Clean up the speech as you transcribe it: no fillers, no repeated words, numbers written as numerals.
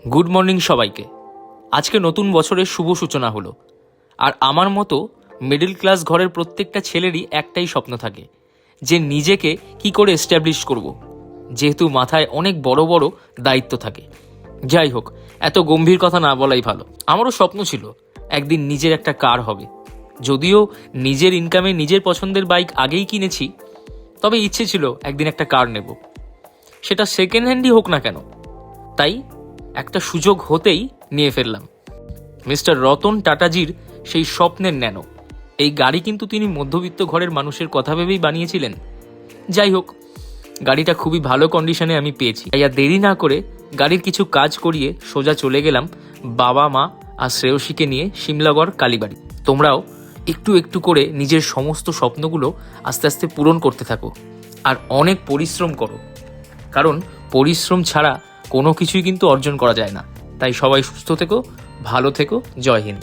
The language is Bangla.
গুড মর্নিং সবাইকে। আজকে নতুন বছরের শুভ সূচনা হলো। আর আমার মতো মিডল ক্লাস ঘরের প্রত্যেকটা ছেলেরই একটাই স্বপ্ন থাকে যে নিজেকে কি করে এস্টাবলিশ করব, যেহেতু মাথায় অনেক বড় বড় দায়িত্ব থাকে। যাই হোক, এত গম্ভীর কথা না বলাই ভালো। আমারও স্বপ্ন ছিল একদিন নিজের একটা কার হবে। যদিও নিজের ইনকামে নিজের পছন্দের বাইক আগেই কিনেছি, তবে ইচ্ছে ছিল একদিন একটা কার নেব, সেটা সেকেন্ড হ্যান্ডই হোক না কেন। তাই একটা সুযোগ হতেই নিয়ে ফেললাম মিস্টার রতন টাটাজির সেই স্বপ্নের ন্যানো। এই গাড়ি কিন্তু তিনি মধ্যবিত্ত ঘরের মানুষের কথা ভেবেই বানিয়েছিলেন। যাই হোক, গাড়িটা খুবই ভালো কন্ডিশনে আমি পেয়েছি। তাই আর দেরি না করে গাড়ির কিছু কাজ করিয়ে সোজা চলে গেলাম বাবা মা আর শ্রেয়সীকে নিয়ে শিমলাগড় কালীবাড়ি। তোমরাও একটু একটু করে নিজের সমস্ত স্বপ্নগুলো আস্তে আস্তে পূরণ করতে থাকো আর অনেক পরিশ্রম করো, কারণ পরিশ্রম ছাড়া কোনো কিছুই কিন্তু অর্জন করা যায় না। তাই সবাই সুস্থ থেকো, ভালো থেকো। জয় হিন্দ।